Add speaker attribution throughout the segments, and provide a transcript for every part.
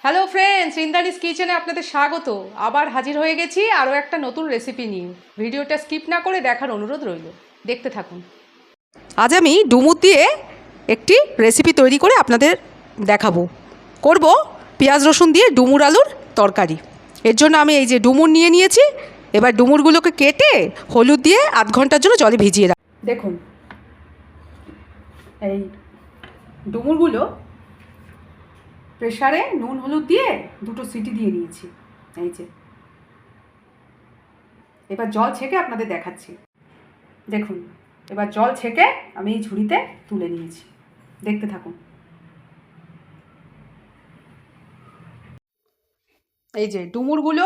Speaker 1: Hello friends, Indrani's কিচেনে আপনাদের স্বাগত। আবার হাজির হয়ে গেছি আরও একটা নতুন রেসিপি নিয়ে। ভিডিওটা স্কিপ না করে দেখার অনুরোধ রইল, দেখতে থাকুন। আজ আমি ডুমুর দিয়ে একটি রেসিপি তৈরি করে আপনাদের দেখাবো। করব পেঁয়াজ রসুন দিয়ে ডুমুর আলুর তরকারি। এর জন্য আমি এই যে ডুমুর নিয়ে নিয়েছি। এবার ডুমুরগুলোকে কেটে হলুদ দিয়ে আধ ঘন্টার জন্য জলে ভিজিয়ে রাখ। দেখুন, এই ডুমুরগুলো প্রেসারে নুন হলুদ দিয়ে দুটো সিটি দিয়ে নিয়েছি। এই যে এবার জল ছেঁকে আপনাদের দেখাচ্ছি। দেখুন, এবার জল ছেঁকে আমি এই ঝুড়িতে তুলে নিয়েছি, দেখতে থাকুন। এই যে ডুমুরগুলো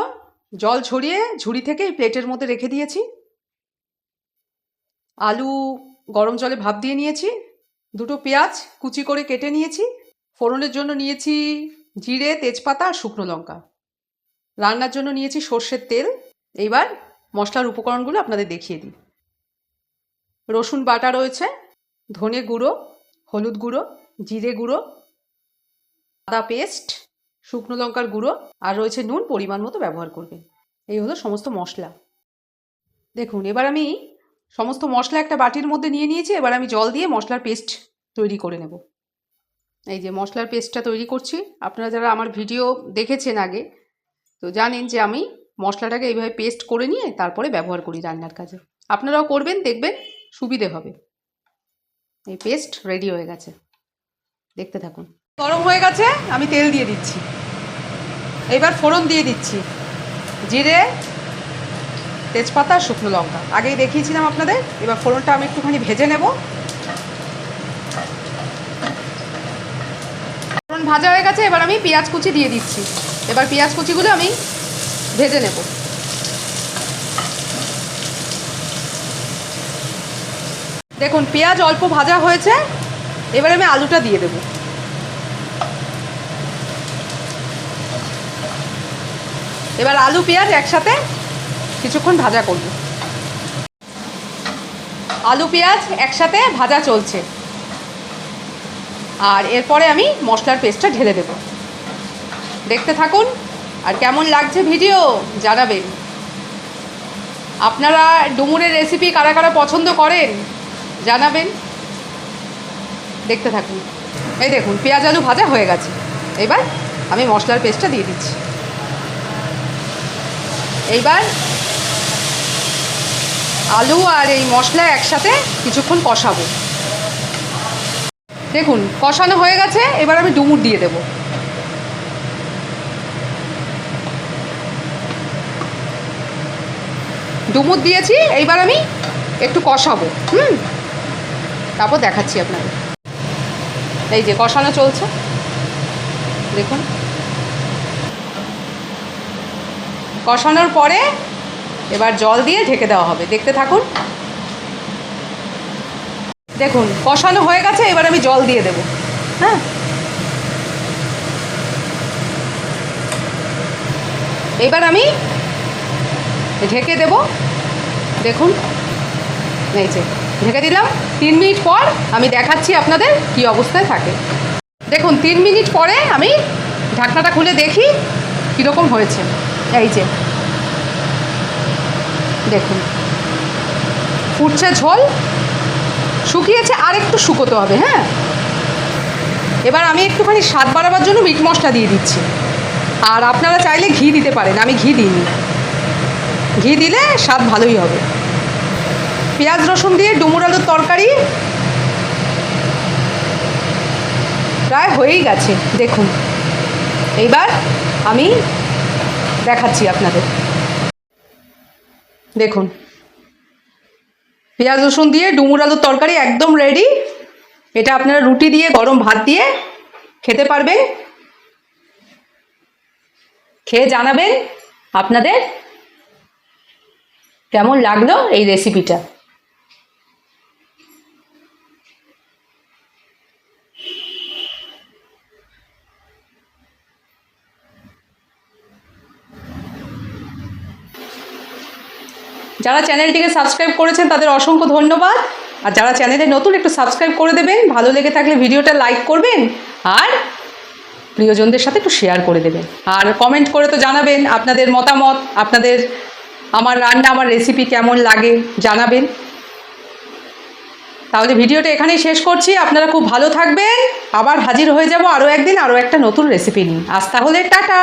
Speaker 1: জল ছড়িয়ে ঝুড়ি থেকে এই প্লেটের মধ্যে রেখে দিয়েছি। আলু গরম জলে ভাপ দিয়ে নিয়েছি। দুটো পেঁয়াজ কুচি করে কেটে নিয়েছি। ফোড়নের জন্য নিয়েছি জিরে, তেজপাতা আর শুকনো লঙ্কা। রান্নার জন্য নিয়েছি সর্ষের তেল। এইবার মশলার উপকরণগুলো আপনাদের দেখিয়ে দিই। রসুন বাটা রয়েছে, ধনে গুঁড়ো, হলুদ গুঁড়ো, জিরে গুঁড়ো, আদা পেস্ট, শুকনো লঙ্কার গুঁড়ো, আর রয়েছে নুন পরিমাণ মতো ব্যবহার করবেন। এই হলো সমস্ত মশলা। দেখুন, এবার আমি সমস্ত মশলা একটা বাটির মধ্যে নিয়ে নিয়েছি। এবার আমি জল দিয়ে মশলার পেস্ট তৈরি করে নেব। এই যে মশলার পেস্টটা তৈরি করছি। আপনারা যারা আমার ভিডিও দেখেছেন আগে, তো জানেন যে আমি মশলাটাকে এইভাবে পেস্ট করে নিয়ে তারপরে ব্যবহার করি রান্নার কাজে। আপনারাও করবেন, দেখবেন সুবিধে হবে। এই পেস্ট রেডি হয়ে গেছে, দেখতে থাকুন। গরম হয়ে গেছে, আমি তেল দিয়ে দিচ্ছি। এবার ফোড়ন দিয়ে দিচ্ছি জিরে, তেজপাতা, শুকনো লঙ্কা। আগেই দেখিয়েছিলাম আপনাদের। এবার ফোড়নটা আমি একটুখানি ভেজে নেব। ফোড়ন ভাজা হয়ে গেছে, এবার আমি পেঁয়াজ কুচি দিয়ে দিচ্ছি। এবার পেঁয়াজ কুচিগুলো আমি ভেজে নেব। দেখুন, পেঁয়াজ অল্প ভাজা হয়েছে। এবার আমি আলুটা দিয়ে দেব। এবার আলু পেঁয়াজ একসাথে কিছুক্ষণ ভাজা করব। আলু পেঁয়াজ একসাথে ভাজা চলছে, আর এরপরে আমি মশলার পেস্টটা ঢেলে দেব। দেখতে থাকুন, আর কেমন লাগছে ভিডিও জানাবেন। আপনারা ডুমুরের রেসিপি কারা কারা পছন্দ করেন জানাবেন। দেখতে থাকুন। এই দেখুন, পেঁয়াজ আলু ভাজা হয়ে গেছে। এবার আমি মশলার পেস্টটা দিয়ে দিচ্ছি। এইবার আলু আর এই মশলা একসাথে কিছুক্ষণ কষাবো। দেখুন, কষানো হয়ে গেছে। এবার আমি ডুমুর দিয়ে দেব। ডুমুর দিয়েছি, এইবার আমি একটু কষাবো। তারপর দেখাচ্ছি আপনাদের। এই যে কষানো চলছে, দেখুন। কষানোর পরে এবার জল দিয়ে ঢেকে দেওয়া হবে, দেখতে থাকুন। দেখুন, কষানো হয়ে গেছে। এবার আমি জল দিয়ে দেব। হ্যাঁ, এবার আমি ঢেকে দেব। দেখুন, এই যে ঢেকে দিলাম। 3 মিনিট পর আমি দেখাচ্ছি আপনাদের কি অবস্থায় থাকে। দেখুন, 3 মিনিট পরে আমি ঢাকনাটা খুলে দেখি কীরকম হয়েছে। এই যে দেখুন, ফুটছে ঝোল, শুকিয়েছে, আর একটু শুকোতে হবে। হ্যাঁ, এবার আমি একটুখানি স্বাদ বাড়াবার জন্য মিট মশলা দিয়ে দিচ্ছি। আর আপনারা চাইলে ঘি দিতে পারেন, আমি ঘি দিইনি। ঘি দিলে স্বাদ ভালোই হবে। পেঁয়াজ রসুন দিয়ে ডুমুর আলুর তরকারি প্রায় হয়েই গেছে। দেখুন, এইবার আমি দেখাচ্ছি আপনাদের। দেখুন, পেঁয়াজ রসুন দিয়ে ডুমুর আলুর তরকারি একদম রেডি। এটা আপনারা রুটি দিয়ে, গরম ভাত দিয়ে খেতে পারবেন। খেয়ে জানাবেন আপনাদের কেমন লাগলো এই রেসিপিটা। যারা চ্যানেলটিকে সাবস্ক্রাইব করেছেন তাদের অসংখ্য ধন্যবাদ। আর যারা চ্যানেলে নতুন, একটু সাবস্ক্রাইব করে দেবেন। ভালো লেগে থাকলে ভিডিওটা লাইক করবেন। আর প্রিয়জনদের সাথে একটু শেয়ার করে দেবেন। আর কমেন্ট করে তো জানাবেন আপনাদের মতামত, আপনাদের আমার রান্না, আমার রেসিপি কেমন লাগে জানাবেন। তাহলে ভিডিওটা এখানেই শেষ করছি। আপনারা খুব ভালো থাকবেন। আবার হাজির হয়ে যাব আরও একদিন আরও একটা নতুন রেসিপি নিয়ে। আজ তাহলে টাটা।